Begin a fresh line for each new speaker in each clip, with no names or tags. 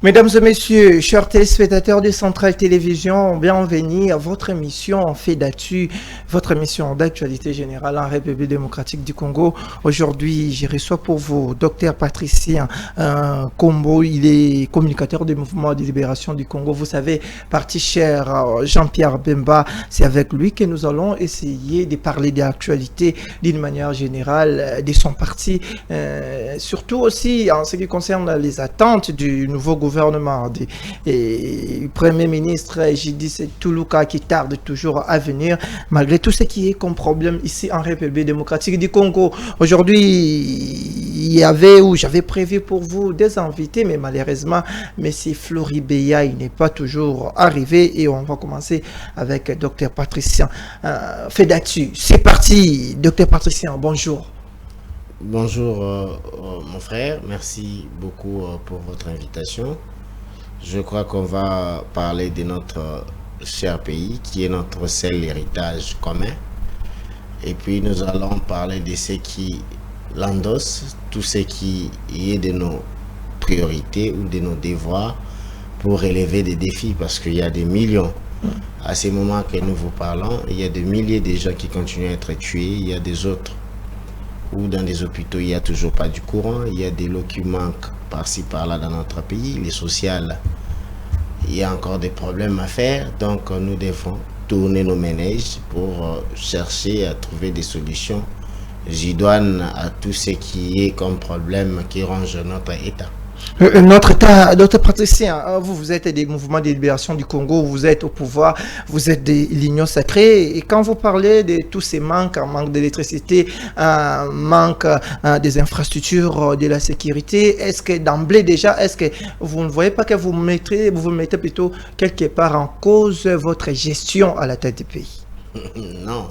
Mesdames et messieurs, chers téléspectateurs de Centrale Télévision, bienvenue à votre émission en fait d'actu, votre émission d'actualité générale en République démocratique du Congo. Aujourd'hui, je reçois pour vous Dr Patricien Kombo, il est communicateur du mouvement de libération du Congo. Vous savez, parti cher Jean-Pierre Bemba, c'est avec lui que nous allons essayer de parler de l'actualité d'une manière générale de son parti, surtout aussi en ce qui concerne les attentes du nouveau gouvernement du Premier ministre J.D. Toulouka qui tarde toujours à venir, malgré tout ce qui est comme problème ici en République démocratique du Congo. Aujourd'hui, il y avait, ou j'avais prévu pour vous des invités, mais malheureusement, M. Floribeya, il n'est pas toujours arrivé et on va commencer avec Dr Patricien. Fait d'actu, c'est parti. Dr Patricien, bonjour.
Bonjour mon frère, merci beaucoup pour votre invitation. Je crois qu'on va parler de notre cher pays qui est notre seul héritage commun. Et puis nous allons parler de ce qui l'endosse, tout ce qui est de nos priorités ou de nos devoirs pour relever des défis, parce qu'il y a des millions. À ces moments que nous vous parlons, il y a des milliers de gens qui continuent à être tués, il y a des autres ou dans des hôpitaux, il n'y a toujours pas du courant, il y a des lots qui manquent par-ci, par-là dans notre pays, les sociales, il y a encore des problèmes à faire, donc nous devons tourner nos ménages pour chercher à trouver des solutions idoines à tout ce qui est comme problème qui ronge notre État.
Notre État, Dr Patricien, vous êtes des mouvements de libération du Congo, vous êtes au pouvoir, vous êtes de l'Union sacrée, et quand vous parlez de tous ces manques, manque d'électricité, manque des infrastructures, de la sécurité, est-ce que d'emblée déjà, est-ce que vous ne voyez pas que vous mettez plutôt quelque part en cause votre gestion à la tête du pays?
Non,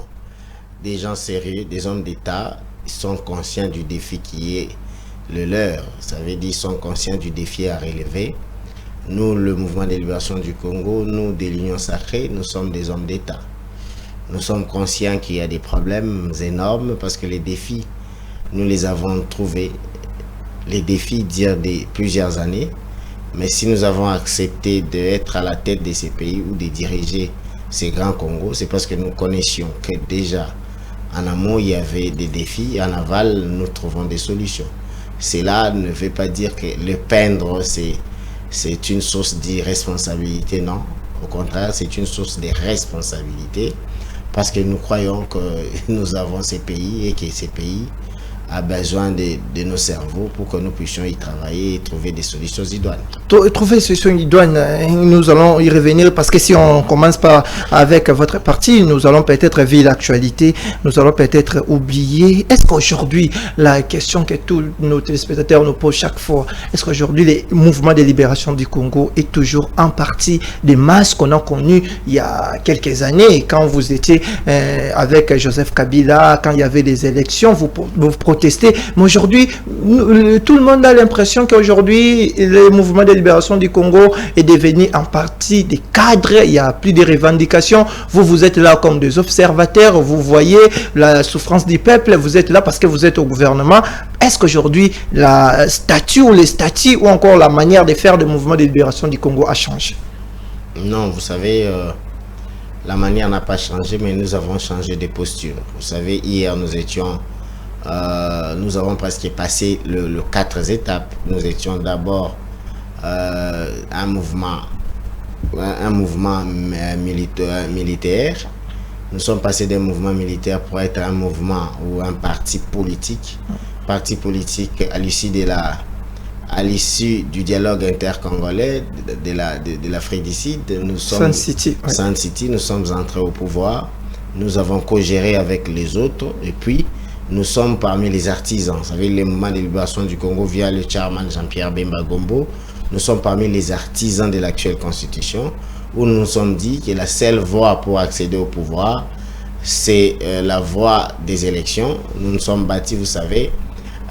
des gens sérieux, des hommes d'État sont conscients du défi qui est le leur, ça veut dire sont conscients du défi à relever. Nous, le mouvement de libération du Congo, nous de l'Union sacrée, nous sommes des hommes d'État. Nous sommes conscients qu'il y a des problèmes énormes parce que les défis, nous les avons trouvés. Les défis durent plusieurs années, mais si nous avons accepté d'être à la tête de ces pays ou de diriger ces grands Congos, c'est parce que nous connaissions que déjà en amont il y avait des défis et en aval nous trouvons des solutions. Cela ne veut pas dire que le peindre, c'est une source d'irresponsabilité, non. Au contraire, c'est une source de responsabilité parce que nous croyons que nous avons ces pays et que ces pays a besoin de nos cerveaux pour que nous puissions y travailler et trouver des solutions idoines.
Trouver des solutions idoines, nous allons y revenir parce que si on commence pas avec votre parti, nous allons peut-être vivre l'actualité, nous allons peut-être oublier. Est-ce qu'aujourd'hui, la question que tous nos téléspectateurs nous posent chaque fois, est-ce qu'aujourd'hui les mouvements de libération du Congo est toujours en partie des masses qu'on a connues il y a quelques années, quand vous étiez avec Joseph Kabila, quand il y avait des élections, vous protestez. Mais aujourd'hui, tout le monde a l'impression qu'aujourd'hui, le mouvement de libération du Congo est devenu en partie des cadres. Il n'y a plus de revendications. Vous êtes là comme des observateurs. Vous voyez la souffrance du peuple. Vous êtes là parce que vous êtes au gouvernement. Est-ce qu'aujourd'hui, la statut ou les statuts ou encore la manière de faire le mouvement de libération du Congo a changé?
Non, vous savez, la manière n'a pas changé, mais nous avons changé de posture. Vous savez, hier, nous avons presque passé le 4 étapes. Nous étions d'abord un mouvement militaire. Nous sommes passés d'un mouvement militaire pour être un mouvement ou un parti politique. Parti politique à l'issue du dialogue intercongolais de l'Afrique du Sud. Nous sommes Sun City, nous sommes entrés au pouvoir. Nous avons co-géré avec les autres et puis nous sommes parmi les artisans. Vous savez, le mouvement de libération du Congo via le chairman Jean-Pierre Bemba Gombo. Nous sommes parmi les artisans de l'actuelle constitution où nous nous sommes dit que la seule voie pour accéder au pouvoir, c'est la voie des élections. Nous nous sommes bâtis, vous savez,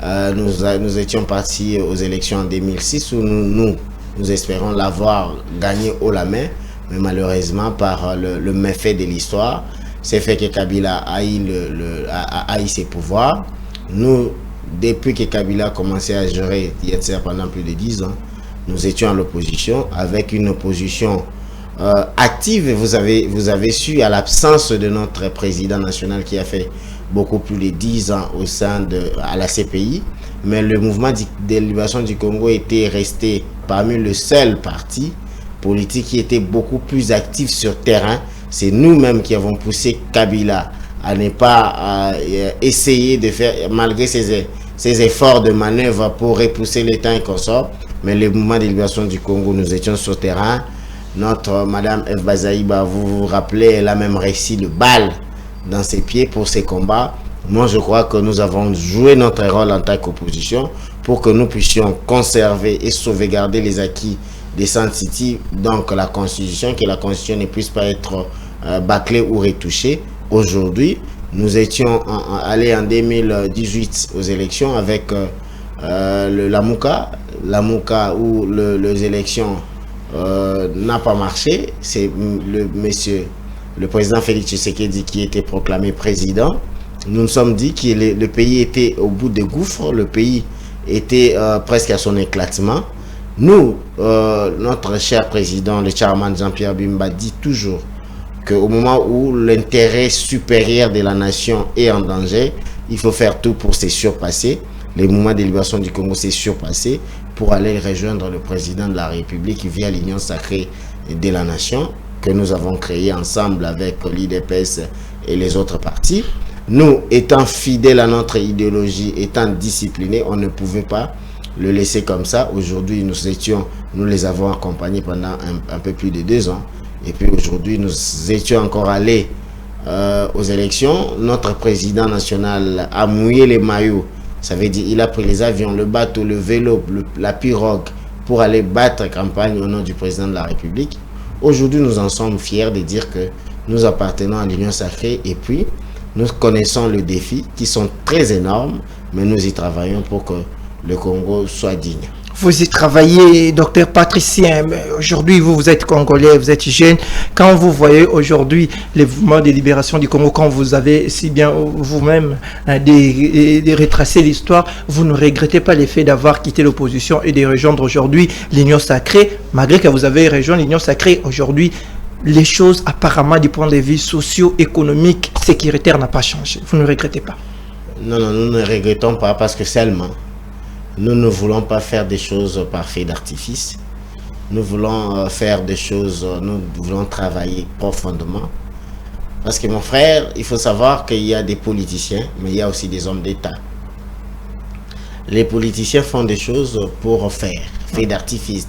nous étions partis aux élections en 2006 où nous espérons l'avoir gagné haut la main, mais malheureusement par le méfait de l'histoire, c'est fait que Kabila a eu ses pouvoirs. Nous, depuis que Kabila a commencé à gérer Yetzer pendant plus de 10 ans, nous étions à l'opposition, avec une opposition active. Et vous avez su, à l'absence de notre président national qui a fait beaucoup plus de 10 ans au sein à la CPI, mais le mouvement de libération du Congo était resté parmi le seul parti politique qui était beaucoup plus actif sur terrain. C'est nous-mêmes qui avons poussé Kabila à ne pas essayer de faire, malgré ses efforts de manœuvre pour repousser l'État et consort. Mais le mouvement de libération du Congo, nous étions sur terrain. Notre Madame Eve Bazaïba, vous vous rappelez, elle a même réussi le bal dans ses pieds pour ses combats. Moi, je crois que nous avons joué notre rôle en tant qu'opposition pour que nous puissions conserver et sauvegarder les acquis des Sun City, donc la Constitution, que la Constitution ne puisse pas être bâclée ou retouchée. Aujourd'hui, nous étions allés en 2018 aux élections avec la Mouka où les élections n'a pas marché. C'est le président Félix Tshisekedi qui était proclamé président. Nous nous sommes dit que le pays était au bout des gouffres, le pays était presque à son éclatement. Nous, notre cher président, le chairman Jean-Pierre Bemba, dit toujours qu'au moment où l'intérêt supérieur de la nation est en danger, il faut faire tout pour se surpasser. Le mouvement de libération du Congo s'est surpassé pour aller rejoindre le président de la République via l'Union sacrée de la nation que nous avons créée ensemble avec l'IDPS et les autres partis. Nous, étant fidèles à notre idéologie, étant disciplinés, on ne pouvait pas le laisser comme ça. Aujourd'hui, nous les avons accompagnés pendant un peu plus de 2 ans. Et puis aujourd'hui, nous étions encore allés aux élections. Notre président national a mouillé les maillots. Ça veut dire il a pris les avions, le bateau, le vélo, la pirogue pour aller battre campagne au nom du président de la République. Aujourd'hui, nous en sommes fiers de dire que nous appartenons à l'Union sacrée et puis nous connaissons le défi qui sont très énormes, mais nous y travaillons pour que le Congo soit digne.
Vous y travaillez, docteur Patricien. Aujourd'hui, vous êtes Congolais, vous êtes jeune. Quand vous voyez aujourd'hui les mouvements de libération du Congo, quand vous avez si bien vous-même de retracer l'histoire, vous ne regrettez pas le fait d'avoir quitté l'opposition et de rejoindre aujourd'hui l'Union sacrée, malgré que vous avez rejoint l'Union sacrée aujourd'hui. Les choses, apparemment, du point de vue socio-économique, sécuritaire, n'a pas changé. Vous ne regrettez pas?
Non, nous ne regrettons pas parce que seulement nous ne voulons pas faire des choses par fait d'artifice. Nous voulons faire des choses, nous voulons travailler profondément. Parce que mon frère, il faut savoir qu'il y a des politiciens, mais il y a aussi des hommes d'État. Les politiciens font des choses pour faire, fait d'artifice.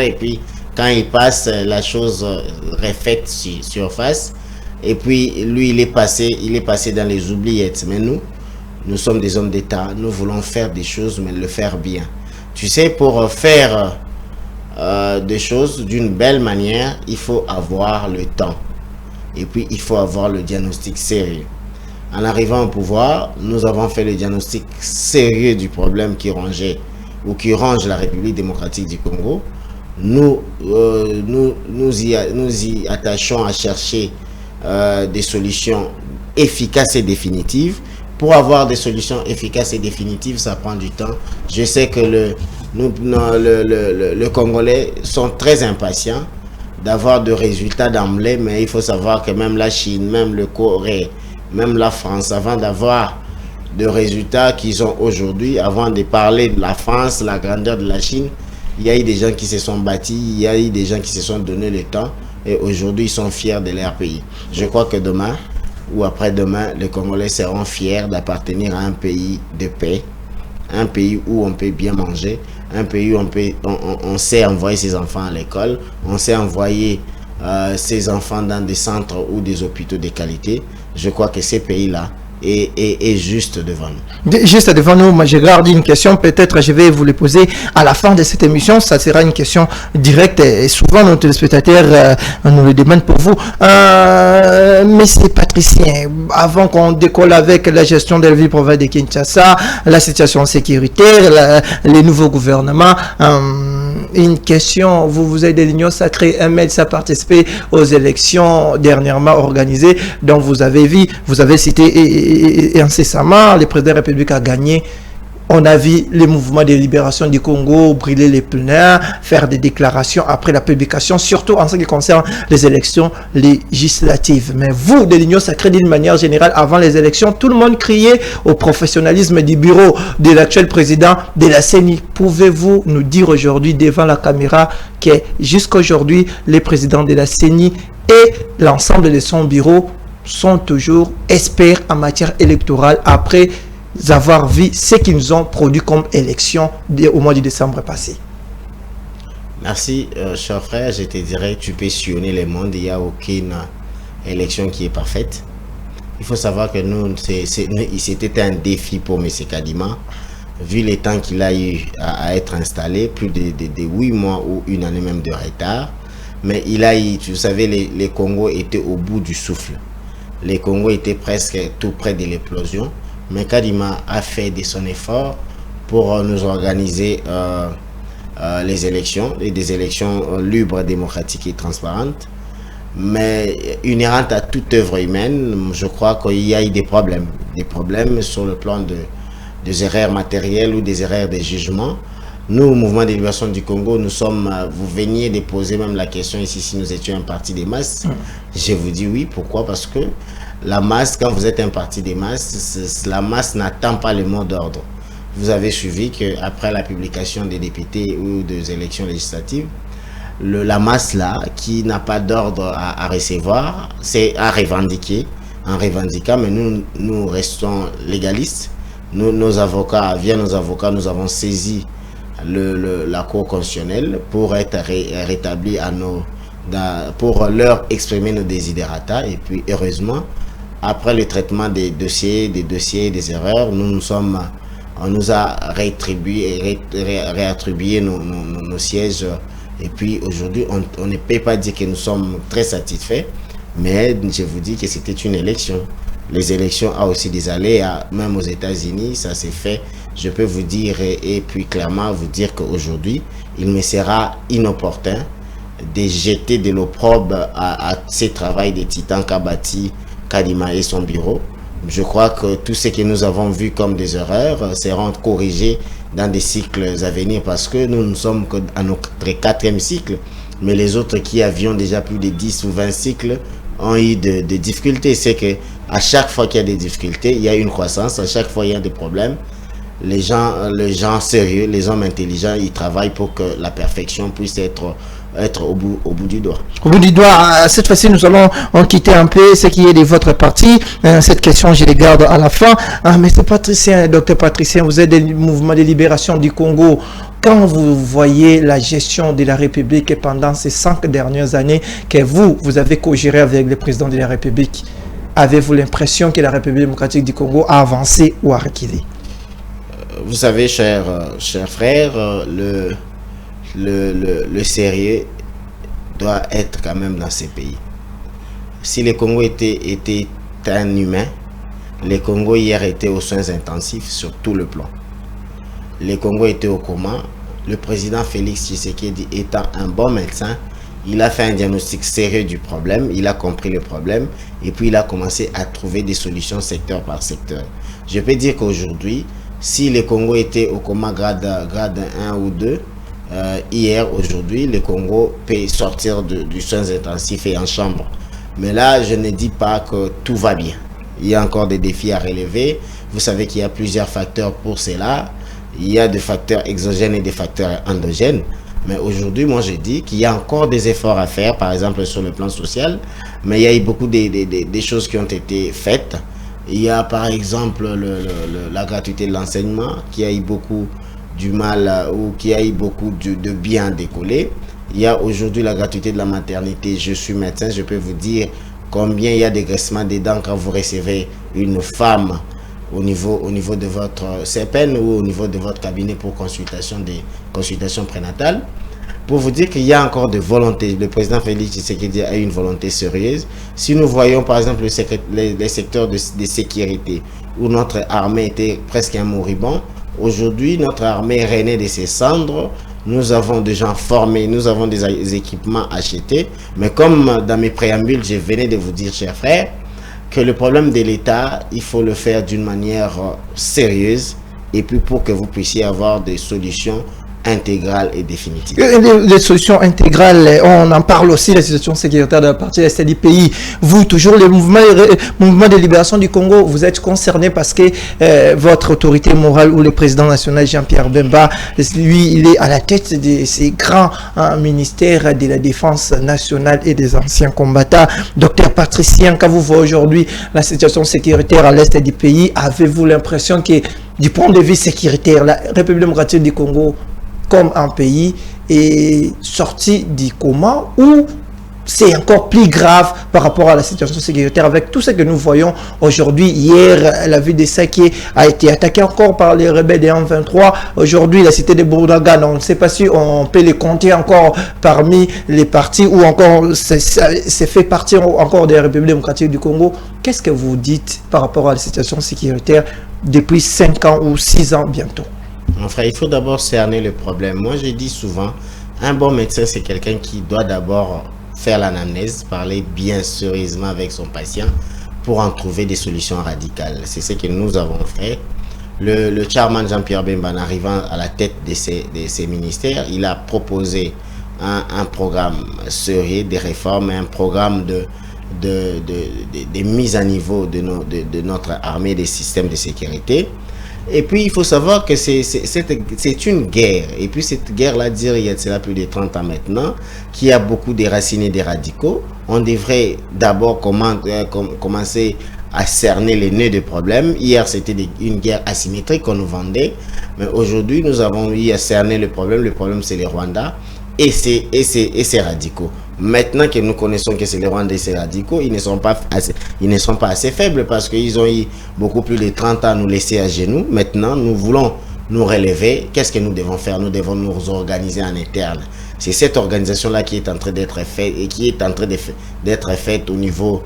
Et puis, quand il passe, la chose refaite surface. Et puis, lui, il est passé dans les oubliettes. Mais nous sommes des hommes d'État. Nous voulons faire des choses, mais le faire bien. Tu sais, pour faire des choses d'une belle manière, il faut avoir le temps. Et puis, il faut avoir le diagnostic sérieux. En arrivant au pouvoir, nous avons fait le diagnostic sérieux du problème qui rongeait ou qui ronge la République démocratique du Congo. Nous y attachons à chercher des solutions efficaces et définitives. Pour avoir des solutions efficaces et définitives, ça prend du temps. Je sais que le Congolais sont très impatients d'avoir de résultats d'emblée, mais il faut savoir que même la Chine, même le Corée, même la France, avant d'avoir de résultats qu'ils ont aujourd'hui, avant de parler de la France, la grandeur de la Chine, il y a eu des gens qui se sont bâtis, il y a eu des gens qui se sont donné le temps, et aujourd'hui ils sont fiers de leur pays. Je crois que demain ou après-demain, les Congolais seront fiers d'appartenir à un pays de paix, un pays où on peut bien manger, un pays où on sait envoyer ses enfants à l'école, on sait envoyer ses enfants dans des centres ou des hôpitaux de qualité. Je crois que ces pays-là est juste devant nous.
Juste devant nous, moi je garde une question, peut-être je vais vous le poser à la fin de cette émission, ça sera une question directe et souvent nos téléspectateurs nous le demandent pour vous. Monsieur Patricien, avant qu'on décolle avec la gestion de la ville province de Kinshasa, la situation sécuritaire, les nouveaux gouvernements, une question, vous êtes de l'Union sacrée, un médecin a participé aux élections dernièrement organisées, dont vous avez cité et incessamment, le président de la République a gagné. On a vu les mouvements de libération du Congo brûler les pneus, faire des déclarations après la publication, surtout en ce qui concerne les élections législatives. Mais vous, de l'Union sacrée, d'une manière générale, avant les élections, tout le monde criait au professionnalisme du bureau de l'actuel président de la CENI. Pouvez-vous nous dire aujourd'hui devant la caméra que jusqu'à aujourd'hui, les présidents de la CENI et l'ensemble de son bureau sont toujours experts en matière électorale après avoir vu ce qu'ils nous ont produit comme élection au mois de décembre passé?
Merci, cher frère. Je te dirais, tu peux sillonner le monde. Il n'y a aucune élection qui est parfaite. Il faut savoir que nous, c'était un défi pour M. Kadima, vu le temps qu'il a eu à être installé, plus de 8 mois ou une année même de retard. Mais il a eu, vous savez, les Congo étaient au bout du souffle. Les Congo étaient presque tout près de l'éclosion. Mais Kadima a fait de son effort pour nous organiser les élections, et des élections libres, démocratiques et transparentes. Mais inhérentes à toute œuvre humaine, je crois qu'il y a eu des problèmes sur le plan des erreurs matérielles ou des erreurs de jugement. Nous, au mouvement de libération du Congo, vous veniez de poser même la question ici si nous étions un parti des masses. Je vous dis oui, pourquoi? Parce que la masse, quand vous êtes un parti des masses, la masse n'attend pas le mot d'ordre. Vous avez suivi qu'après la publication des députés ou des élections législatives, la masse là, qui n'a pas d'ordre à recevoir, c'est à revendiquer, en revendiquant, mais nous restons légalistes. Nos avocats, nous avons saisi la Cour constitutionnelle pour être rétablis pour leur exprimer nos desiderata. Et puis heureusement, après le traitement des dossiers, des erreurs, on nous a réattribué nos sièges. Et puis aujourd'hui, on ne peut pas dire que nous sommes très satisfaits, mais je vous dis que c'était une élection. Les élections ont aussi des aléas, même aux États-Unis, ça s'est fait. Je peux vous dire, et puis clairement vous dire qu'aujourd'hui, il me sera inopportun de jeter de l'opprobre à ce travail des titans qu'a bâti Kadima et son bureau. Je crois que tout ce que nous avons vu comme des erreurs seront corrigés dans des cycles à venir, parce que nous ne sommes qu'à notre 4e cycle, mais les autres qui avions déjà plus de 10 ou 20 cycles ont eu de difficultés. C'est que à chaque fois qu'il y a des difficultés, il y a une croissance. À chaque fois il y a des problèmes. Les gens sérieux, les hommes intelligents, ils travaillent pour que la perfection puisse être au bout du doigt.
Au bout du doigt, cette fois-ci, nous allons quitter un peu ce qui est de votre parti. Cette question, je les garde à la fin. Mais c'est Patricien, docteur Patricien, vous êtes du mouvement de libération du Congo. Quand vous voyez la gestion de la République pendant ces 5 dernières années que vous avez co-géré avec le président de la République, avez-vous l'impression que la République démocratique du Congo a avancé ou a reculé?
Vous savez, cher frère, le sérieux doit être quand même dans ces pays. Si le Congo était un humain, le Congo hier était aux soins intensifs sur tout le plan. Le Congo était au coma. Le président Félix Tshisekedi étant un bon médecin, il a fait un diagnostic sérieux du problème, il a compris le problème et puis il a commencé à trouver des solutions secteur par secteur. Je peux dire qu'aujourd'hui, si le Congo était au coma grade 1 ou 2, hier, aujourd'hui, le Congo peut sortir du soins intensifs et en chambre. Mais là, je ne dis pas que tout va bien. Il y a encore des défis à relever. Vous savez qu'il y a plusieurs facteurs pour cela. Il y a des facteurs exogènes et des facteurs endogènes. Mais aujourd'hui, moi, je dis qu'il y a encore des efforts à faire, par exemple sur le plan social. Mais il y a eu beaucoup des choses qui ont été faites. Il y a par exemple la gratuité de l'enseignement qui a eu beaucoup du mal ou qui a eu beaucoup de bien décollé. Il y a aujourd'hui la gratuité de la maternité. Je suis médecin, je peux vous dire combien il y a de graissements des dents quand vous recevez une femme au niveau de votre CPN ou au niveau de votre cabinet pour consultation prénatale. Pour vous dire qu'il y a encore de volonté. Le président Félix Tshisekedi a une volonté sérieuse. Si nous voyons par exemple les secteurs de sécurité où notre armée était presque un moribond, aujourd'hui notre armée renaît de ses cendres. Nous avons des gens formés, nous avons des équipements achetés. Mais comme dans mes préambules, je venais de vous dire, chers frères, que le problème de l'État, il faut le faire d'une manière sérieuse et puis pour que vous puissiez avoir des solutions intégrales et définitives.
Les solutions intégrales, on en parle aussi, la situation sécuritaire de la partie est du pays. Vous, toujours, le mouvement de libération du Congo, vous êtes concerné parce que votre autorité morale ou le président national Jean-Pierre Bemba, lui, il est à la tête de ces grands ministères de la défense nationale et des anciens combattants. Docteur Patricien, quand vous voyez aujourd'hui la situation sécuritaire à l'est du pays, avez-vous l'impression que du point de vue sécuritaire, la République démocratique du Congo comme un pays est sorti du coma, ou c'est encore plus grave par rapport à la situation sécuritaire avec tout ce que nous voyons aujourd'hui? Hier, la ville de Saké a été attaquée encore par les rebelles des M23. Aujourd'hui, la cité de Bourdagan, on ne sait pas si on peut les compter encore parmi les partis ou encore c'est fait partie encore des Républiques démocratiques du Congo. Qu'est-ce que vous dites par rapport à la situation sécuritaire depuis 5 ans ou 6 ans bientôt?
Mon frère, il faut d'abord cerner le problème. Moi, je dis souvent, un bon médecin, c'est quelqu'un qui doit d'abord faire l'anamnèse, parler bien sérieusement avec son patient pour en trouver des solutions radicales. C'est ce que nous avons fait. Le chairman Jean-Pierre Bemba, en arrivant à la tête de ces ministères, il a proposé un programme sérieux, des réformes, un programme de mise à niveau de notre armée, des systèmes de sécurité. Et puis, il faut savoir que c'est une guerre. Et puis, cette guerre-là, il y a cela plus de 30 ans maintenant, qui a beaucoup déraciné des radicaux. On devrait d'abord commencer à cerner les nœuds des problèmes. Hier, c'était une guerre asymétrique qu'on nous vendait. Mais aujourd'hui, nous avons eu à cerner le problème. Le problème, c'est les Rwandais et ces radicaux. Maintenant que nous connaissons que c'est les Rwandais et ces radicaux, ils ne sont pas assez faibles parce qu'ils ont eu beaucoup plus de 30 ans à nous laisser à genoux. Maintenant, nous voulons nous relever. Qu'est-ce que nous devons faire? Nous devons nous organiser en interne. C'est cette organisation-là qui est en train d'être faite et qui est en train d'être faite au niveau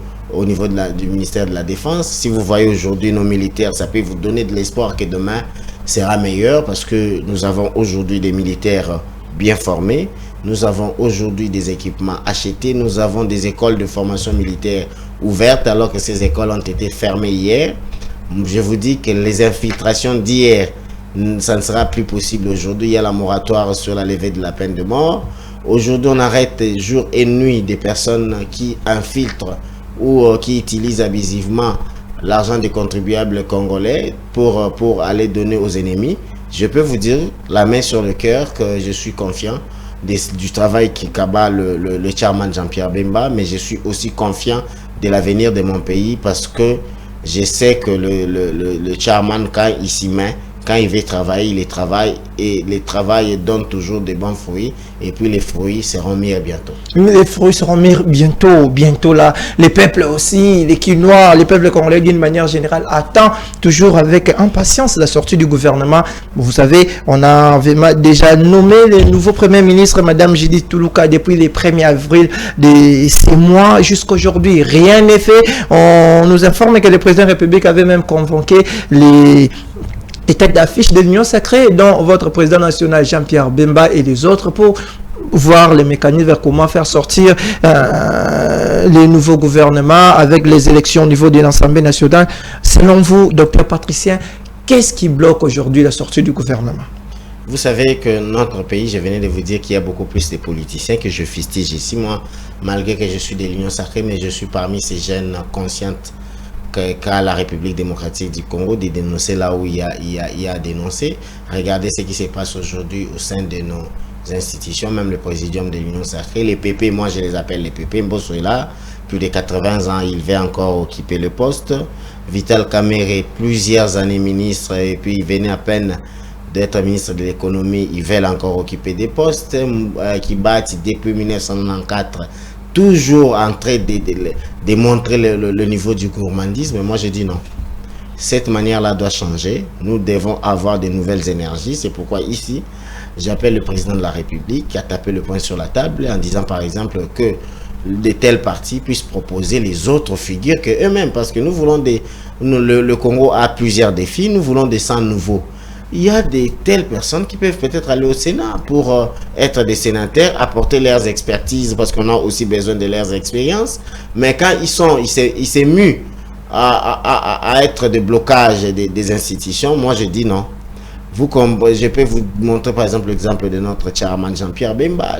du ministère de la Défense. Si vous voyez aujourd'hui nos militaires, ça peut vous donner de l'espoir que demain sera meilleur parce que nous avons aujourd'hui des militaires bien formés. Nous avons aujourd'hui des équipements achetés. Nous avons des écoles de formation militaire ouvertes alors que ces écoles ont été fermées hier. Je vous dis que les infiltrations d'hier, ça ne sera plus possible aujourd'hui. Il y a la moratoire sur la levée de la peine de mort. Aujourd'hui, on arrête jour et nuit des personnes qui infiltrent ou qui utilisent abusivement l'argent des contribuables congolais pour aller donner aux ennemis. Je peux vous dire, la main sur le cœur, que je suis confiant du travail qui cabat le chairman Jean-Pierre Bemba, mais je suis aussi confiant de l'avenir de mon pays parce que je sais que le chairman, quand il s'y met, quand il veut travailler, il travaille et le travail donne toujours de bons fruits et puis les fruits seront meilleurs bientôt.
Les fruits seront meilleurs bientôt là. Les peuples aussi, les Quinois, les peuples congolais d'une manière générale attendent toujours avec impatience la sortie du gouvernement. Vous savez, on a déjà nommé le nouveau premier ministre, Madame Judith Toulouka, depuis le 1er avril de ces mois jusqu'à aujourd'hui. Rien n'est fait. On nous informe que le président de la République avait même convoqué les têtes d'affiche de l'Union sacrée, dont votre président national Jean-Pierre Bemba et les autres, pour voir les mécanismes vers comment faire sortir les nouveaux gouvernements avec les élections au niveau de l'Assemblée nationale. Selon vous, docteur Patricien, qu'est-ce qui bloque aujourd'hui la sortie du gouvernement?
Vous savez que notre pays, je venais de vous dire qu'il y a beaucoup plus de politiciens que je fustige ici. Moi, malgré que je suis de l'Union sacrée, mais je suis parmi ces jeunes conscientes qu'a la République démocratique du Congo de dénoncer là où il y a à dénoncer. Regardez ce qui se passe aujourd'hui au sein de nos institutions, même le présidium de l'Union sacrée. Les PP, moi je les appelle les PP. Mbosso est là, plus de 80 ans, il va encore occuper le poste. Vital Kamerhe, plusieurs années ministre, et puis il venait à peine d'être ministre de l'économie, ils veulent encore occuper des postes. Qui battent depuis 1994, toujours en train de montrer le niveau du gourmandisme. Moi, je dis non. Cette manière-là doit changer. Nous devons avoir de nouvelles énergies. C'est pourquoi ici, j'appelle le président de la République à taper le poing sur la table en disant, par exemple, que de tels partis puissent proposer les autres figures que eux-mêmes. Parce que nous voulons le Congo a plusieurs défis. Nous voulons des sangs nouveaux. Il y a de telles personnes qui peuvent peut-être aller au Sénat pour être des sénateurs, apporter leurs expertises, parce qu'on a aussi besoin de leurs expériences. Mais quand ils s'est mus à être des blocages des institutions, moi je dis non. Je peux vous montrer par exemple l'exemple de notre chairman Jean-Pierre Bemba.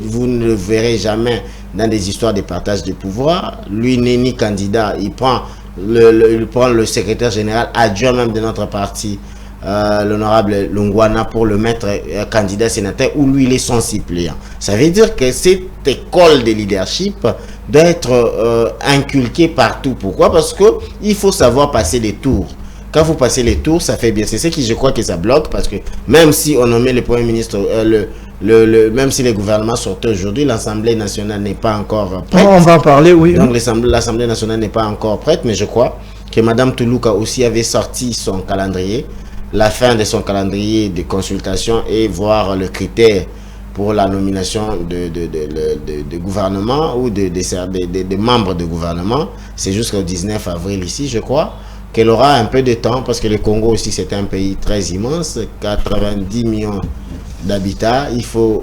Vous ne le verrez jamais dans des histoires de partage de pouvoir. Lui n'est ni candidat. Il prend le secrétaire général adjoint même de notre parti, l'honorable Lungwana, pour le mettre candidat sénateur, où lui il est son suppléant. Ça veut dire que cette école de leadership doit être inculquée partout. Pourquoi? Parce que il faut savoir passer les tours. Quand vous passez les tours, ça fait bien. C'est ce qui, je crois, que ça bloque, parce que même si on nommait le Premier ministre, même si les gouvernements sortaient aujourd'hui, l'Assemblée nationale n'est pas encore prête.
On va en parler, oui.
Donc l'Assemblée nationale n'est pas encore prête, mais je crois que Mme Toulouka aussi avait sorti son calendrier, la fin de son calendrier de consultation, et voir le critère pour la nomination de gouvernement ou de membres de gouvernement. C'est jusqu'au 19 avril ici, je crois, qu'elle aura un peu de temps, parce que le Congo aussi c'est un pays très immense, 90 millions d'habitants, il faut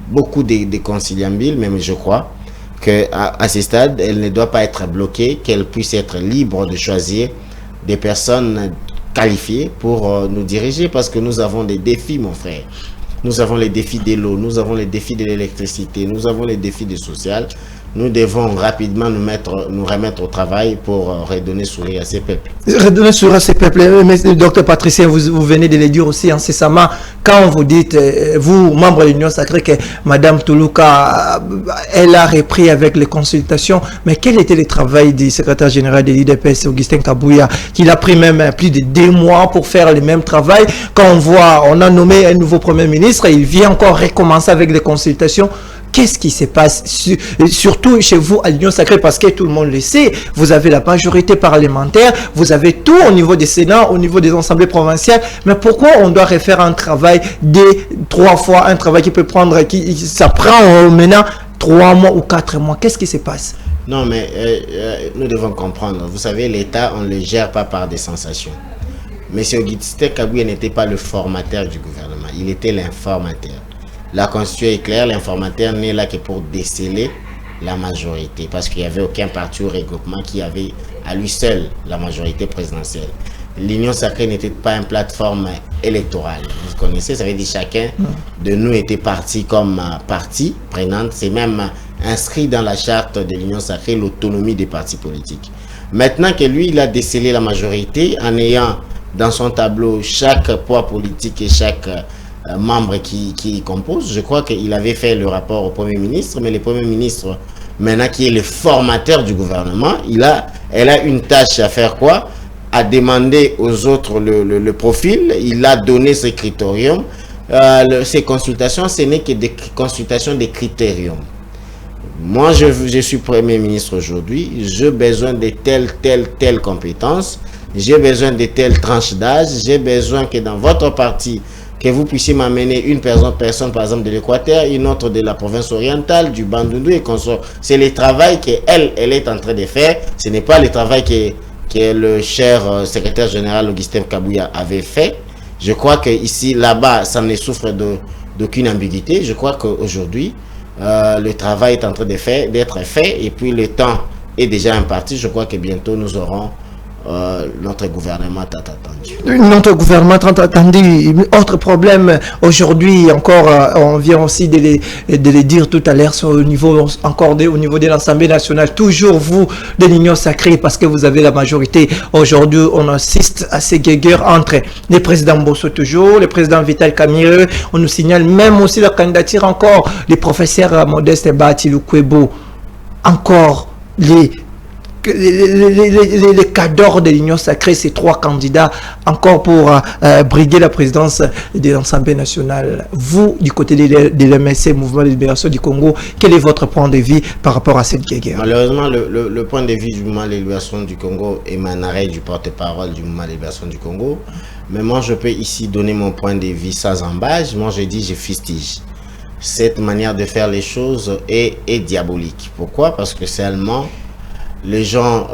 beaucoup de conciliabules, mais je crois qu'à ce stade, elle ne doit pas être bloquée, qu'elle puisse être libre de choisir des personnes qualifiées pour nous diriger, parce que nous avons des défis, mon frère. Nous avons les défis de l'eau, nous avons les défis de l'électricité, nous avons les défis du social. Nous devons rapidement nous remettre au travail pour redonner sourire à ces peuples.
Redonner sourire à ces peuples. Mais docteur Patricien, vous venez de le dire aussi incessamment, quand vous dites, vous, membre de l'Union Sacrée, que Mme Toulouka, elle a repris avec les consultations, mais quel était le travail du secrétaire général de l'IDPS, Augustin Kabouya, qu'il a pris même plus de 2 mois pour faire le même travail? Quand on a nommé un nouveau Premier ministre, il vient encore recommencer avec les consultations. Qu'est-ce qui se passe, surtout chez vous à l'Union Sacrée, parce que tout le monde le sait, vous avez la majorité parlementaire, vous avez tout au niveau des Sénats, au niveau des assemblées provinciales, mais pourquoi on doit refaire un travail de 3 fois, un travail qui peut prendre, ça prend maintenant 3 mois ou 4 mois? Qu'est-ce qui se passe?
Non, mais nous devons comprendre, vous savez, l'État, on ne le gère pas par des sensations. Monsieur Augustin Kabouya n'était pas le formateur du gouvernement, il était l'informateur. La Constitution est claire, l'informateur n'est là que pour déceler la majorité, parce qu'il n'y avait aucun parti ou regroupement qui avait à lui seul la majorité présidentielle. L'Union Sacrée n'était pas une plateforme électorale. Vous connaissez, ça veut dire chacun de nous était parti comme partie prenante. C'est même inscrit dans la charte de l'Union Sacrée l'autonomie des partis politiques. Maintenant que lui, il a décelé la majorité en ayant dans son tableau chaque poids politique et chaque membre qui compose. Je crois qu'il avait fait le rapport au Premier ministre, mais le Premier ministre, maintenant qui est le formateur du gouvernement, elle a une tâche à faire quoi? À demander aux autres le profil. Il a donné ses critériums. Ces consultations, ce n'est que des consultations des critériums. Moi, je suis Premier ministre aujourd'hui, j'ai besoin de telle compétence, j'ai besoin de telle tranche d'âge, j'ai besoin que dans votre parti, que vous puissiez m'amener une personne par exemple de l'Équateur, une autre de la province orientale, du Bandundu et consort. C'est le travail qu'elle est en train de faire. Ce n'est pas le travail que le cher secrétaire général Augustin Kabouya avait fait. Je crois que ici, là-bas, ça ne souffre d'aucune ambiguïté. Je crois qu'aujourd'hui, le travail est en train d'être fait et puis le temps est déjà imparti. Je crois que bientôt nous aurons notre gouvernement tant attendu.
Notre gouvernement tant attendu. Autre problème, aujourd'hui encore, on vient aussi de les dire tout à l'heure au niveau de l'Assemblée nationale, toujours vous de l'Union Sacrée, parce que vous avez la majorité. Aujourd'hui, on assiste à ces guéguerres entre le président Bosso toujours, le président Vital Kamerhe. On nous signale même aussi la candidature encore, les professeurs Modeste Bahati Lukwebo, encore les cadors de l'Union Sacrée, ces 3 candidats encore pour briguer la présidence de l'Assemblée nationale. Vous, du côté de l'MSC, Mouvement de Libération du Congo, quel est votre point de vue par rapport à cette guerre?
Malheureusement, le point de vue du Mouvement de Libération du Congo émanerait du porte-parole du Mouvement de Libération du Congo. Mais moi, je peux ici donner mon point de vue sans embâche. Moi, je dis, je fustige. Cette manière de faire les choses est diabolique. Pourquoi? Parce que seulement les gens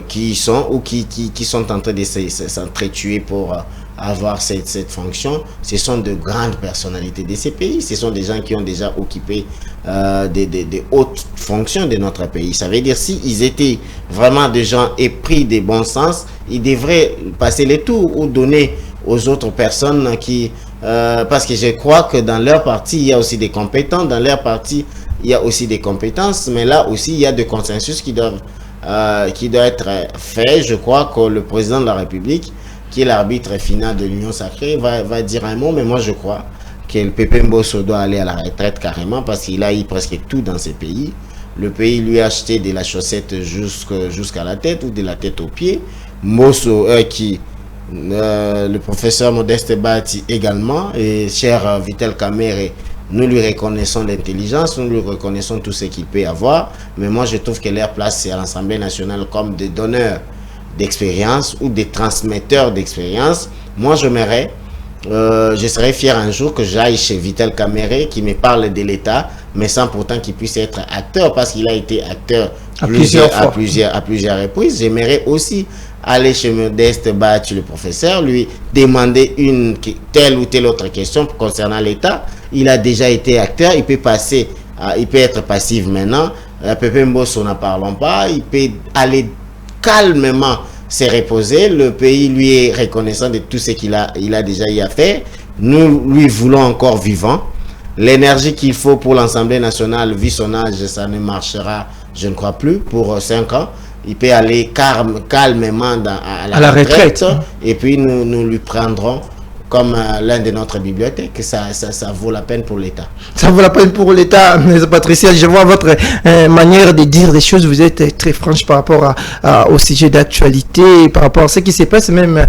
qui sont ou qui sont en train de s'entretuer pour avoir cette fonction, ce sont de grandes personnalités de ces pays. Ce sont des gens qui ont déjà occupé des hautes fonctions de notre pays. Ça veut dire, s'ils étaient vraiment des gens épris de bon sens, ils devraient passer les tours ou donner aux autres personnes qui... parce que je crois que dans leur parti, il y a aussi des compétents. Dans leur parti, il y a aussi des compétences. Mais là aussi, il y a des consensus qui doivent être faits. Je crois que le président de la République, qui est l'arbitre final de l'Union sacrée, va dire un mot. Mais moi, je crois que le Pépé Mbosso doit aller à la retraite carrément parce qu'il a eu presque tout dans ces pays. Le pays lui a acheté de la chaussette jusqu'à la tête ou de la tête aux pieds. Mbosso, le professeur Modeste Bati également, et cher Vital Kamerhe, nous lui reconnaissons l'intelligence, nous lui reconnaissons tout ce qu'il peut avoir, mais moi je trouve que leur place c'est à l'Assemblée nationale comme des donneurs d'expérience ou des transmetteurs d'expérience. Moi je serais fier un jour que j'aille chez Vital Kamerhe qui me parle de l'État, mais sans pourtant qu'il puisse être acteur, parce qu'il a été acteur à plusieurs reprises. J'aimerais aussi aller chez Modeste Bati, le professeur, lui demander une telle ou telle autre question concernant l'État. Il a déjà été acteur, il peut être passif maintenant. Pépé Mbosso, n'en parlons pas, il peut aller calmement se reposer. Le pays lui est reconnaissant de tout ce qu'il a déjà eu à faire. Nous lui voulons encore vivant. L'énergie qu'il faut pour l'Assemblée nationale, vu son âge, ça ne marchera, je ne crois plus, pour 5 ans. Il peut aller calmement à la retraite. Et puis nous lui prendrons comme l'un de notre bibliothèque. Ça vaut la peine pour l'État. Ça vaut la peine pour l'État, mais Patricia, je vois votre manière de dire des choses. Vous êtes très franche par rapport au sujet d'actualité, par rapport à ce qui se passe même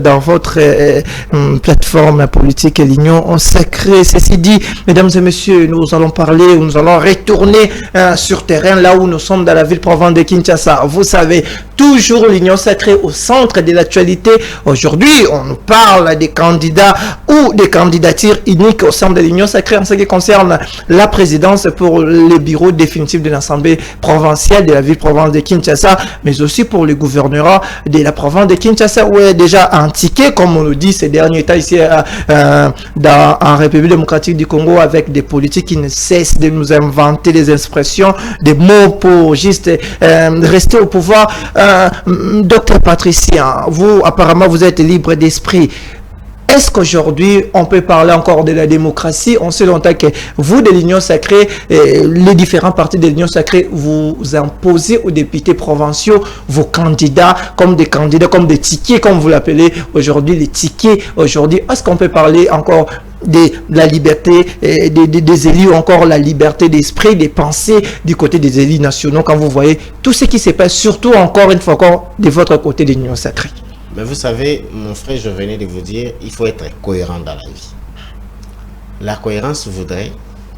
dans votre plateforme politique, l'Union sacrée. Ceci dit, mesdames et messieurs, nous allons parler, nous allons retourner sur terrain, là où nous sommes dans la ville province de Kinshasa. Vous savez, toujours l'Union sacrée au centre de l'actualité. Aujourd'hui, on nous parle des candidats ou des candidatures uniques au sein de l'Union sacrée en ce qui concerne la présidence pour le bureau définitif de l'Assemblée provinciale de la ville province de Kinshasa, mais aussi pour le gouvernorat de la province de Kinshasa, où est déjà un ticket, comme on nous dit ces derniers temps ici en République démocratique du Congo, avec des politiques qui ne cessent de nous inventer des expressions, des mots pour juste rester au pouvoir. Docteur Patricia, vous apparemment vous êtes libre d'esprit. Est-ce qu'aujourd'hui, on peut parler encore de la démocratie? On sait longtemps que vous, de l'Union sacrée, les différents partis de l'Union sacrée, vous imposez aux députés provinciaux vos candidats, comme des tickets, comme vous l'appelez aujourd'hui, les tickets. Aujourd'hui, est-ce qu'on peut parler encore de la liberté des élus, ou encore la liberté d'esprit, des pensées du côté des élus nationaux, quand vous voyez tout ce qui se passe, surtout encore une fois encore, de votre côté de l'Union sacrée? Mais vous savez, mon frère, je venais de vous dire, il faut être cohérent dans la vie. La cohérence voudrait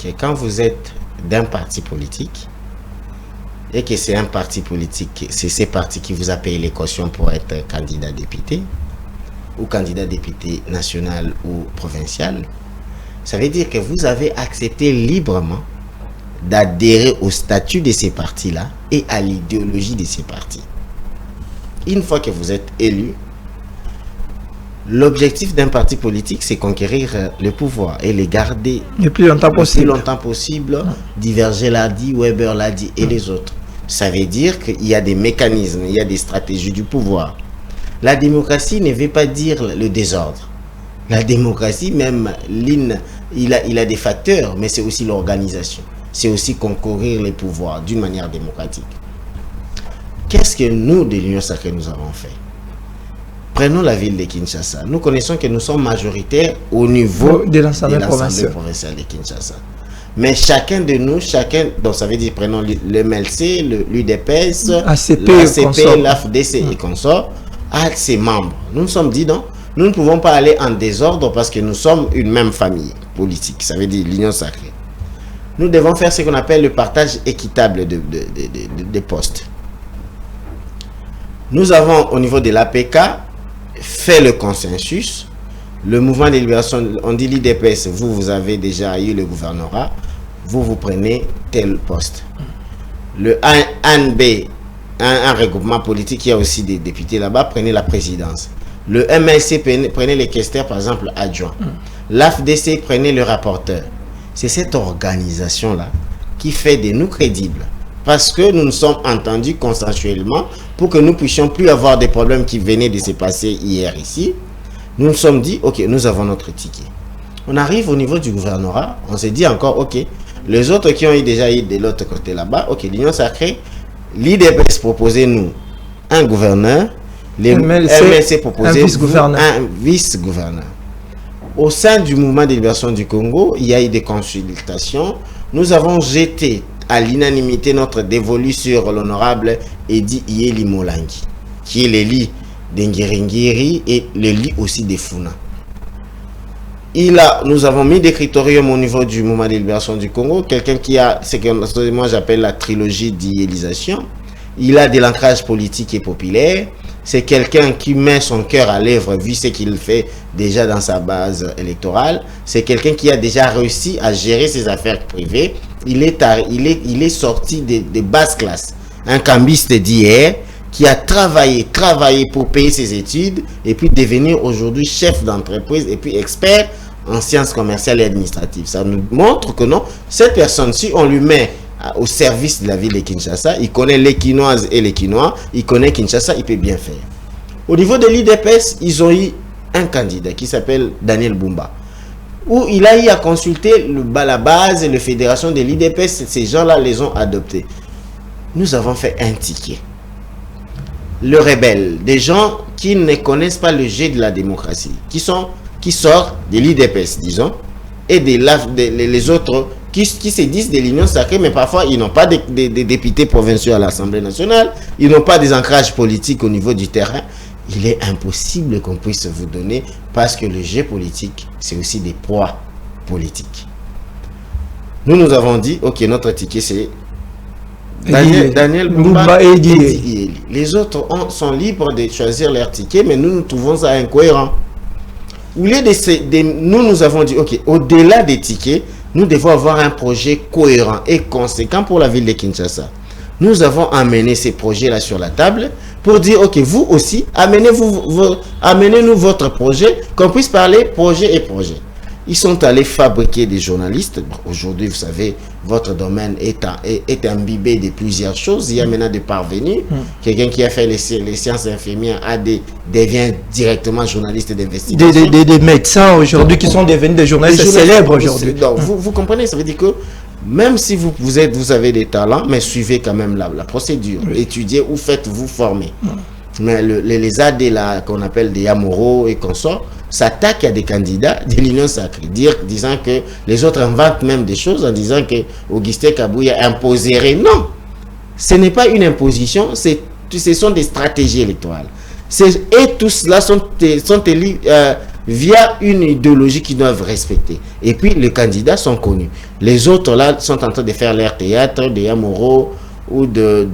que quand vous êtes d'un parti politique, et que c'est un parti politique, c'est ces partis qui vous a payé les cautions pour être candidat député, ou candidat député national ou provincial, ça veut dire que vous avez accepté librement d'adhérer au statut de ces partis-là et à l'idéologie de ces partis. Une fois que vous êtes élu, l'objectif d'un parti politique, c'est conquérir le pouvoir et les garder
le plus longtemps
possible. Diverger l'a dit, Weber l'a dit et les autres. Ça veut dire qu'il y a des mécanismes, il y a des stratégies du pouvoir. La démocratie ne veut pas dire le désordre. La démocratie, même, il a des facteurs, mais c'est aussi l'organisation. C'est aussi concourir les pouvoirs d'une manière démocratique. Qu'est-ce que nous, de l'Union sacrée, nous avons fait? Prenons la ville de Kinshasa. Nous connaissons que nous sommes majoritaires au niveau de l'Assemblée provinciale de Kinshasa. Mais chacun de nous, donc ça veut dire, prenons le MLC, l'UDPS, l'ACP, l'AFDC et consorts, à ses membres. Nous nous sommes dit, non, nous ne pouvons pas aller en désordre parce que nous sommes une même famille politique. Ça veut dire l'Union sacrée. Nous devons faire ce qu'on appelle le partage équitable des postes. Nous avons, au niveau de l'APK, fait le consensus. Le mouvement de libération, on dit l'IDPS, vous avez déjà eu le gouvernorat, vous prenez tel poste. Le ANB, un regroupement politique, il y a aussi des députés là-bas, prenez la présidence. Le MLC, prenez les questeurs, par exemple, adjoints. L'AFDC, prenez le rapporteur. C'est cette organisation-là qui fait de nous crédibles. Parce que nous nous sommes entendus consensuellement pour que nous puissions plus avoir des problèmes qui venaient de se passer hier ici. nous nous sommes dit, ok, nous avons notre ticket. On arrive au niveau du gouvernorat, on s'est dit encore, ok, les autres qui ont déjà eu de l'autre côté là-bas, ok, l'Union sacrée, l'IDPS proposait nous un gouverneur, les MLC proposait un vice-gouverneur. Au sein du mouvement de libération du Congo, il y a eu des consultations. Nous avons jeté à l'unanimité notre dévolu sur l'honorable Edi Iyeli Molangi, qui est l'élu d'Ngiringiri et l'élu aussi des Funa. Nous avons mis des critériums au niveau du mouvement de libération du Congo, quelqu'un qui a ce que moi j'appelle la trilogie d'hyélisation. Il a de l'ancrage politique et populaire. C'est quelqu'un qui met son cœur à l'œuvre vu ce qu'il fait déjà dans sa base électorale. C'est quelqu'un qui a déjà réussi à gérer ses affaires privées. Il est sorti de basse classe. Un cambiste d'hier qui a travaillé pour payer ses études et puis devenir aujourd'hui chef d'entreprise et puis expert en sciences commerciales et administratives. Ça nous montre que non, cette personne, si on lui met au service de la ville de Kinshasa, il connaît les Quinoises et les Quinois, il connaît Kinshasa, il peut bien faire. Au niveau de l'IDPS, ils ont eu un candidat qui s'appelle Daniel Bumba, où il a eu à consulter la base et la fédération de l'IDPS, ces gens-là les ont adoptés. Nous avons fait un ticket. Le rebelle, des gens qui ne connaissent pas le jeu de la démocratie, qui sortent de l'IDPS, disons, et les autres qui se disent de l'Union sacrée, mais parfois ils n'ont pas des députés provinciaux à l'Assemblée nationale, ils n'ont pas des ancrages politiques au niveau du terrain. Il est impossible qu'on puisse vous donner, parce que le jeu politique, c'est aussi des poids politiques. Nous avons dit, ok, notre ticket c'est Daniel Bumba et Edi Iyeli. Les autres sont libres de choisir leur ticket, mais nous trouvons ça incohérent. Nous avons dit, ok, au-delà des tickets, nous devons avoir un projet cohérent et conséquent pour la ville de Kinshasa. Nous avons amené ces projets-là sur la table pour dire, ok, vous aussi, amenez-nous votre projet, qu'on puisse parler projet et projet. Ils sont allés fabriquer des journalistes. Aujourd'hui, vous savez, votre domaine est imbibé de plusieurs choses. Il y a maintenant des parvenus. Quelqu'un qui a fait les sciences infirmières devient directement journaliste d'investigation.
Des médecins aujourd'hui qui sont devenus des journalistes célèbres aujourd'hui.
Vous comprenez, ça veut dire que même si vous avez des talents, mais suivez quand même la procédure. Oui. Étudiez ou faites-vous former. Mais les AD qu'on appelle des Yamoro et consorts s'attaquent à des candidats de l'Union sacrée, disant que les autres inventent même des choses en disant que Augustin Kabouya imposerait. Non, ce n'est pas une imposition, ce sont des stratégies électorales. Et tous cela sont élus via une idéologie qu'ils doivent respecter. Et puis les candidats sont connus. Les autres là sont en train de faire leur théâtre, des Yamoro ou de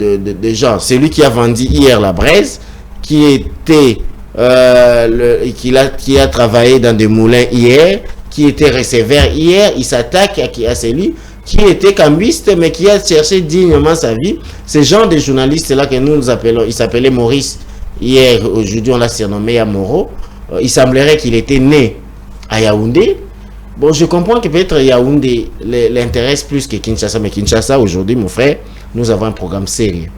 gens. Celui qui a vendu hier la braise, qui a travaillé dans des moulins hier, qui était receveur hier, il s'attaque à celui qui était cambiste mais qui a cherché dignement sa vie. Ce genre de journalistes là que nous appelons, il s'appelait Maurice hier, aujourd'hui on l'a surnommé Yamoro. Il semblerait qu'il était né à Yaoundé. Bon, je comprends que peut-être Yaoundé l'intéresse plus que Kinshasa, mais Kinshasa aujourd'hui, mon frère, nous avons un programme sérieux.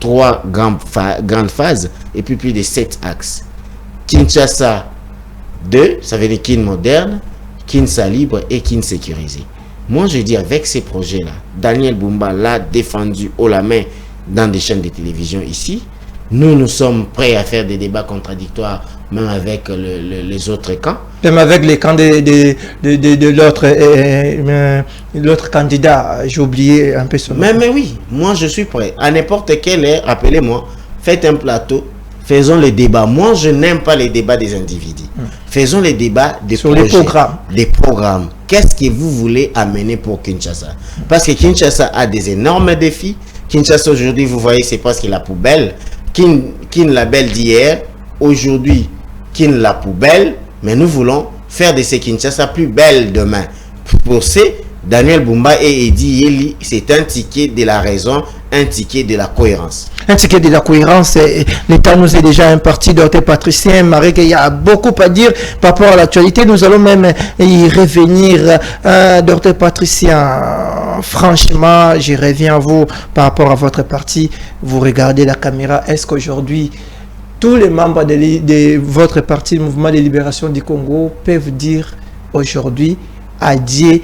3 grandes phases et puis plus de 7 axes. Kinshasa 2, ça veut dire Kin moderne, Kinshasa libre et Kin sécurisé. Moi, je dis avec ces projets-là, Daniel Bumba l'a défendu haut la main dans des chaînes de télévision ici. Nous sommes prêts à faire des débats contradictoires, même avec les autres camps.
Même avec les camps de l'autre candidat, j'ai oublié un peu son nom.
Mais oui, moi je suis prêt. À n'importe quelle heure, appelez-moi, faites un plateau, faisons les débats. Moi, je n'aime pas les débats des individus. Faisons les débats
sur les programmes.
Des programmes. Qu'est-ce que vous voulez amener pour Kinshasa? Parce que Kinshasa a des énormes défis. Kinshasa aujourd'hui, vous voyez, c'est presque la poubelle. Kin la belle d'hier, aujourd'hui, Kin la poubelle, mais nous voulons faire de ces Kinshasa plus belle demain. Pour ces, Daniel Bumba et Edi Iyeli, c'est un ticket de la raison, un ticket de la cohérence.
Un ticket de la cohérence, l'État nous est déjà imparti, Dr Patricien Marek, il y a beaucoup à dire par rapport à l'actualité. Nous allons même y revenir. Dr Patricien, franchement, je reviens à vous par rapport à votre parti. Vous regardez la caméra, est-ce qu'aujourd'hui, tous les membres de votre parti, le Mouvement de libération du Congo, peuvent dire aujourd'hui adieu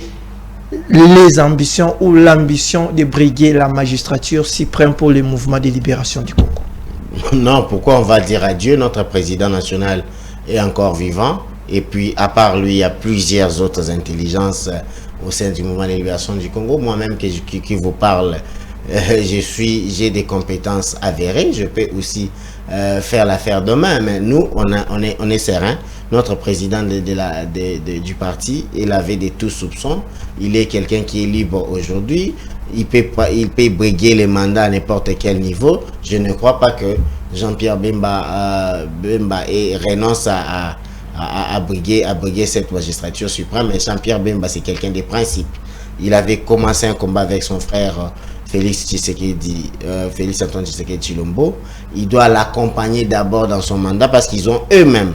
les ambitions ou l'ambition de briguer la magistrature suprême pour le Mouvement de libération du Congo?
Non, pourquoi on va dire adieu? Notre président national est encore vivant. Et puis, à part lui, il y a plusieurs autres intelligences au sein du Mouvement de libération du Congo. Moi-même qui vous parle, j'ai des compétences avérées. Je peux aussi faire l'affaire demain. Mais nous, on est serein. Notre président du parti, il avait de tout soupçons. Il est quelqu'un qui est libre aujourd'hui. Il peut briguer les mandats à n'importe quel niveau. Je ne crois pas que Jean-Pierre Bemba renonce à briguer cette magistrature suprême. Mais Jean-Pierre Bemba, c'est quelqu'un des principes. Il avait commencé un combat avec son frère Félix Antoine Tshisekedi Tshilombo. Il doit l'accompagner d'abord dans son mandat parce qu'ils ont eux-mêmes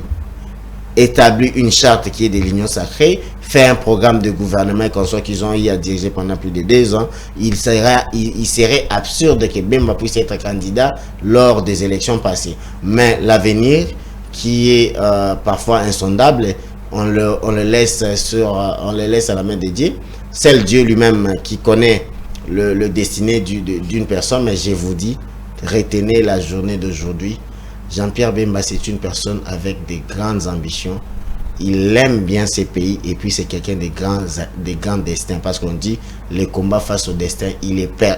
établi une charte qui est de l'Union sacrée, fait un programme de gouvernement qu'on soit qu'ils ont eu à diriger pendant plus de 2 ans. Il serait absurde que Bemba puisse être candidat lors des élections passées. Mais l'avenir, qui est parfois insondable, on le laisse à la main de Dieu. C'est le Dieu lui-même qui connaît le destiné d'une personne. Mais je vous dis, retenez la journée d'aujourd'hui. Jean-Pierre Bemba, c'est une personne avec des grandes ambitions. Il aime bien ses pays et puis c'est quelqu'un des grands destins. Parce qu'on dit, le combat face au destin,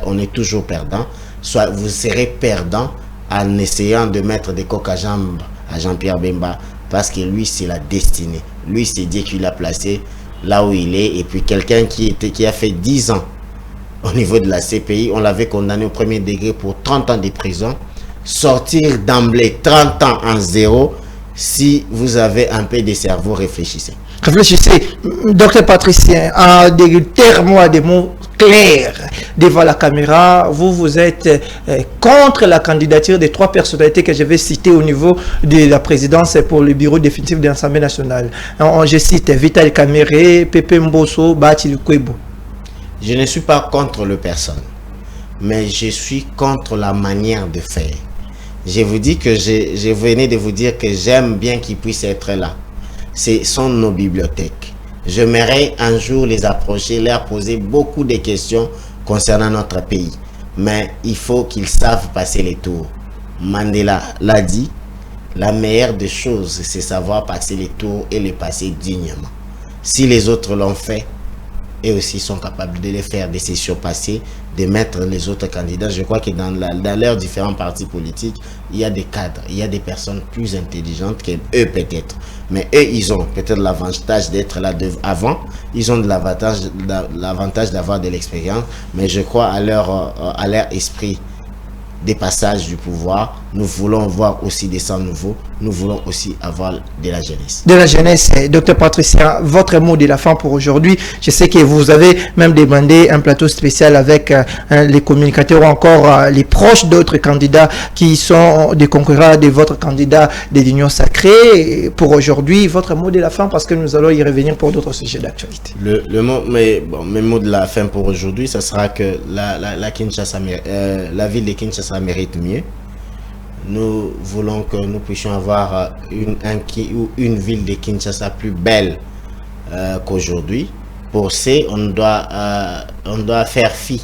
on est toujours perdant. Soit vous serez perdant en essayant de mettre des coques à jambes à Jean-Pierre Bemba. Parce que lui, c'est la destinée. Lui, c'est Dieu qui l'a placé là où il est. Et puis quelqu'un qui a fait 10 ans au niveau de la CPI, on l'avait condamné au premier degré pour 30 ans de prison. Sortir d'emblée 30 ans en zéro, si vous avez un peu de cerveau, réfléchissez.
Réfléchissez, docteur Patricien, en des termes, des mots clairs devant la caméra, vous êtes contre la candidature des 3 personnalités que je vais citer au niveau de la présidence pour le bureau définitif de l'Assemblée nationale. Je cite Vital Kamerhe, Pepe Mbosso, Bathily Kouébou.
Je ne suis pas contre le personne, mais je suis contre la manière de faire. Je vous dis que je venais de vous dire que j'aime bien qu'ils puissent être là. Ce sont nos bibliothèques. J'aimerais un jour les approcher, leur poser beaucoup de questions concernant notre pays. Mais il faut qu'ils savent passer les tours. Mandela l'a dit, la meilleure des choses, c'est savoir passer les tours et les passer dignement. Si les autres l'ont fait, et aussi sont capables de les faire, de se surpasser, de mettre les autres candidats. Je crois que dans leurs différents partis politiques, il y a des cadres, il y a des personnes plus intelligentes qu'eux peut-être. Mais eux, ils ont peut-être l'avantage d'être là avant, ils ont l'avantage d'avoir de l'expérience, mais je crois à leur esprit des passages du pouvoir. Nous voulons voir aussi des sangs nouveaux. Nous voulons aussi avoir de la jeunesse.
De la jeunesse, docteur Patricien, votre mot de la fin pour aujourd'hui. Je sais que vous avez même demandé un plateau spécial avec les communicateurs ou encore les proches d'autres candidats qui sont des concurrents de votre candidat de l'Union sacrée. Pour aujourd'hui, votre mot de la fin, parce que nous allons y revenir pour d'autres sujets d'actualité.
Mes mots de la fin pour aujourd'hui, ce sera que la ville de Kinshasa mérite mieux. Nous voulons que nous puissions avoir une ville de Kinshasa plus belle qu'aujourd'hui. Pour ça, on doit faire fi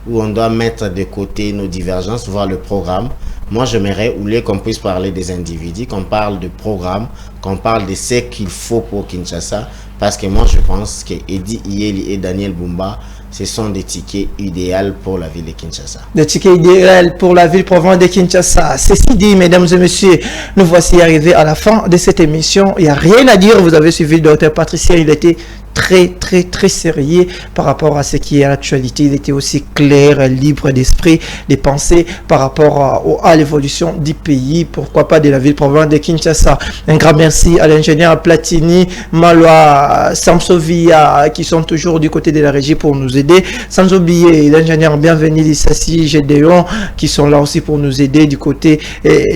ou on doit mettre de côté nos divergences, voir le programme. Moi, j'aimerais, au lieu qu'on puisse parler des individus, qu'on parle de programme, qu'on parle de ce qu'il faut pour Kinshasa. Parce que moi, je pense que Eddy Iyeli et Daniel Bumba, ce sont des tickets idéaux pour la ville de Kinshasa.
Des tickets idéaux pour la ville province de Kinshasa. Ceci dit, mesdames et messieurs, nous voici arrivés à la fin de cette émission. Il n'y a rien à dire. Vous avez suivi le docteur Patricien. Il était très sérieux par rapport à ce qui est à l'actualité. Il était aussi clair, libre d'esprit, de penser par rapport à l'évolution du pays, pourquoi pas de la ville province de Kinshasa. Un grand merci à l'ingénieur Platini, Maloa, Samsovia, qui sont toujours du côté de la régie pour nous aider. Sans oublier l'ingénieur Bienvenu Lissassi, Gédéon, qui sont là aussi pour nous aider du côté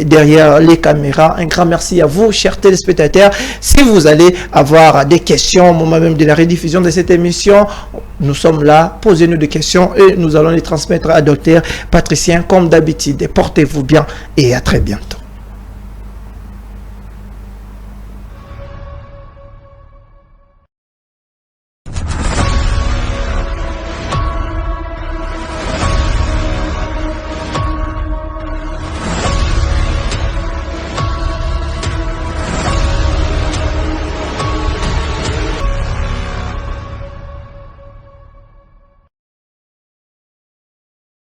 derrière les caméras. Un grand merci à vous, chers téléspectateurs. Si vous allez avoir des questions au moment même de la rediffusion de cette émission, nous sommes là, posez-nous des questions et nous allons les transmettre à docteur Patricien comme d'habitude. Portez-vous bien et à très bientôt.